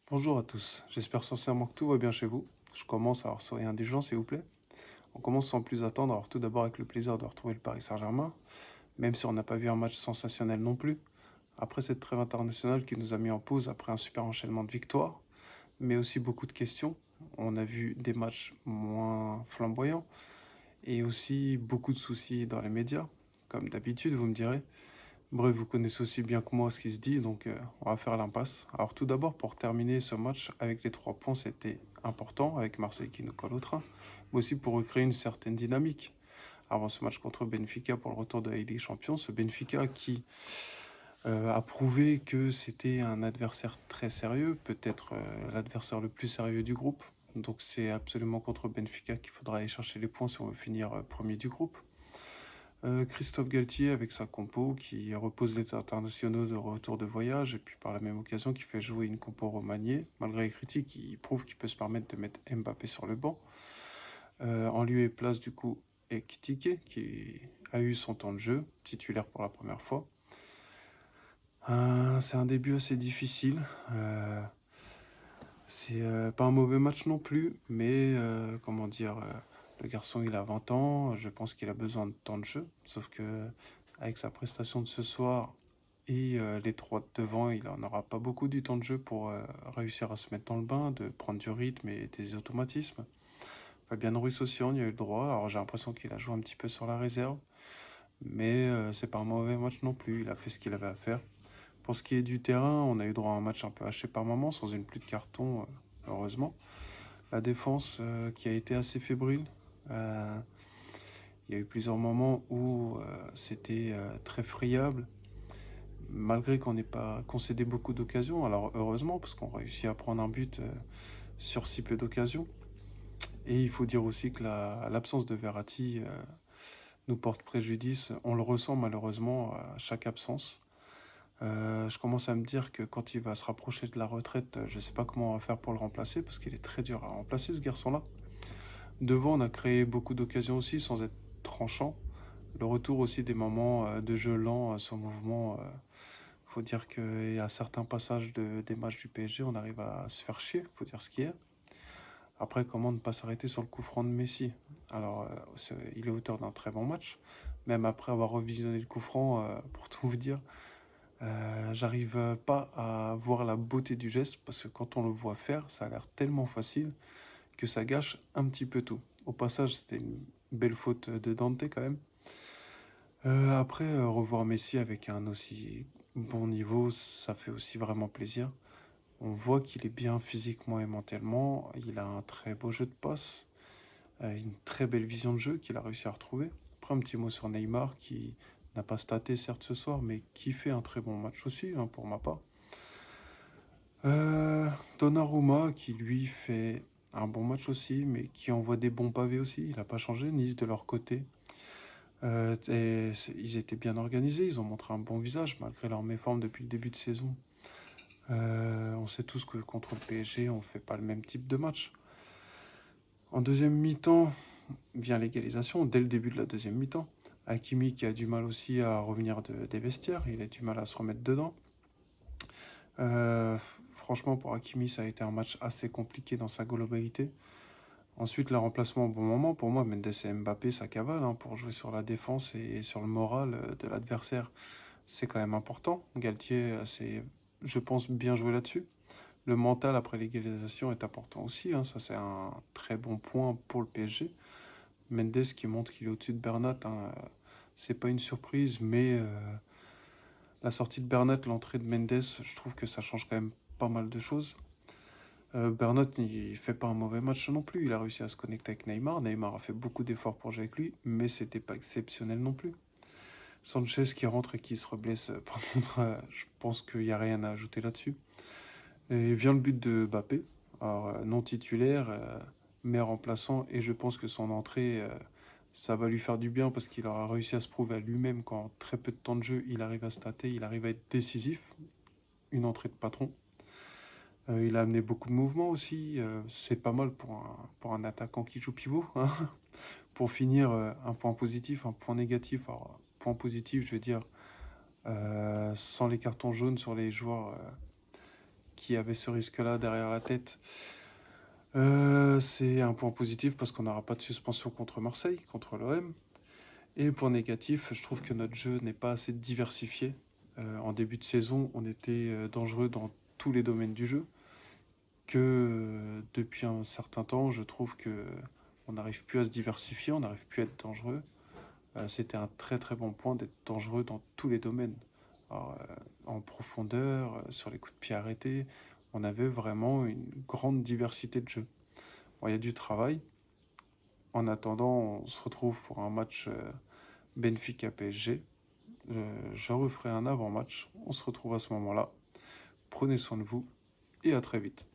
Bonjour à tous, j'espère sincèrement que tout va bien chez vous. Je commence, alors soyez indulgents s'il vous plaît. On commence sans plus attendre, alors tout d'abord avec le plaisir de retrouver le Paris Saint-Germain, même si on n'a pas vu un match sensationnel non plus. Après cette trêve internationale qui nous a mis en pause après un super enchaînement de victoires, mais aussi beaucoup de questions. On a vu des matchs moins flamboyants et aussi beaucoup de soucis dans les médias, comme d'habitude vous me direz. Bref, vous connaissez aussi bien que moi ce qui se dit, donc on va faire l'impasse. Alors tout d'abord, pour terminer ce match avec les 3 points, c'était important, avec Marseille qui nous colle au train, mais aussi pour recréer une certaine dynamique. Avant ce match contre Benfica pour le retour de la Ligue des Champions, ce Benfica qui a prouvé que c'était un adversaire très sérieux, peut-être l'adversaire le plus sérieux du groupe. Donc c'est absolument contre Benfica qu'il faudra aller chercher les points si on veut finir premier du groupe. Christophe Galtier avec sa compo qui repose les internationaux de retour de voyage et puis par la même occasion qui fait jouer une compo remaniée. Malgré les critiques, il prouve qu'il peut se permettre de mettre Mbappé sur le banc. En lieu et place du coup Ekitike qui a eu son temps de jeu, titulaire pour la première fois. C'est un début assez difficile. C'est pas un mauvais match non plus, mais comment dire, le garçon il a 20 ans, je pense qu'il a besoin de temps de jeu, sauf que avec sa prestation de ce soir et les trois de devant, il en aura pas beaucoup du temps de jeu pour réussir à se mettre dans le bain, de prendre du rythme et des automatismes. Fabien Ruiz aussi, on y a eu le droit, alors j'ai l'impression qu'il a joué un petit peu sur la réserve, mais c'est pas un mauvais match non plus, il a fait ce qu'il avait à faire. Pour ce qui est du terrain, on a eu droit à un match un peu haché par moments, sans une pluie de carton, heureusement. La défense qui a été assez fébrile. Euh, il y a eu plusieurs moments où c'était très friable, malgré qu'on n'ait pas concédé beaucoup d'occasions. Alors heureusement, parce qu'on réussit à prendre un but sur si peu d'occasions. Et il faut dire aussi que l'absence de Verratti nous porte préjudice. On le ressent malheureusement à chaque absence. Je commence à me dire que quand il va se rapprocher de la retraite, je ne sais pas comment on va faire pour le remplacer, parce qu'il est très dur à remplacer ce garçon-là. Devant, on a créé beaucoup d'occasions aussi sans être tranchant. Le retour aussi des moments de jeu lent, sans mouvement. Faut dire qu'à certains passages des matchs du PSG, on arrive à se faire chier, faut dire ce qui est. Après, comment ne pas s'arrêter sur le coup franc de Messi? Alors, il est auteur d'un très bon match. Même après avoir revisionné le coup franc, pour tout vous dire, j'arrive pas à voir la beauté du geste parce que quand on le voit faire, ça a l'air tellement facile que ça gâche un petit peu tout. Au passage, c'était une belle faute de Dante quand même. Après, revoir Messi avec un aussi bon niveau, ça fait aussi vraiment plaisir. On voit qu'il est bien physiquement et mentalement. Il a un très beau jeu de passe, une très belle vision de jeu qu'il a réussi à retrouver. Après, un petit mot sur Neymar qui n'a pas staté certes ce soir, mais qui fait un très bon match aussi, hein, pour ma part. Euh, Donnarumma qui lui fait un bon match aussi, mais qui envoie des bons pavés aussi. Il n'a pas changé. Nice de leur côté. Ils étaient bien organisés, ils ont montré un bon visage malgré leur méforme depuis le début de saison. On sait tous que contre le PSG, on ne fait pas le même type de match. En deuxième mi-temps, vient l'égalisation dès le début de la deuxième mi-temps. Hakimi qui a du mal aussi à revenir des vestiaires, il a du mal à se remettre dedans. Euh, Franchement, pour Hakimi, ça a été un match assez compliqué dans sa globalité. Ensuite, le remplacement au bon moment, pour moi, Mendes et Mbappé, ça cavale hein, pour jouer sur la défense et sur le moral de l'adversaire. C'est quand même important. Galtier, c'est, je pense, bien joué là-dessus. Le mental après l'égalisation est important aussi, hein, ça c'est un très bon point pour le PSG. Mendes qui montre qu'il est au-dessus de Bernat, hein, c'est pas une surprise, mais la sortie de Bernat, l'entrée de Mendes, je trouve que ça change quand même pas mal de choses. Bernat, il fait pas un mauvais match non plus. Il a réussi à se connecter avec Neymar. Neymar a fait beaucoup d'efforts pour jouer avec lui, mais c'était pas exceptionnel non plus. Sanchez qui rentre et qui se reblesse, par contre, je pense qu'il n'y a rien à ajouter là-dessus. Et vient le but de Mbappé, alors non titulaire, mais remplaçant, et je pense que son entrée, ça va lui faire du bien parce qu'il aura réussi à se prouver à lui-même qu'en très peu de temps de jeu, il arrive à stater, il arrive à être décisif. Une entrée de patron. Il a amené beaucoup de mouvements aussi. C'est pas mal pour un attaquant qui joue pivot, hein. Pour finir, un point positif, un point négatif. Alors, point positif, je veux dire, sans les cartons jaunes sur les joueurs qui avait ce risque-là derrière la tête, c'est un point positif parce qu'on n'aura pas de suspension contre Marseille, contre l'OM. Et le point négatif, je trouve que notre jeu n'est pas assez diversifié. En début de saison, on était dangereux dans tous les domaines du jeu. Que depuis un certain temps, je trouve que on n'arrive plus à se diversifier, on n'arrive plus à être dangereux. C'était un très très bon point d'être dangereux dans tous les domaines. Alors, en profondeur, sur les coups de pied arrêtés, on avait vraiment une grande diversité de jeux. Bon, il y a du travail. En attendant, on se retrouve pour un match Benfica-PSG. Je referai un avant-match. On se retrouve à ce moment-là. Prenez soin de vous et à très vite.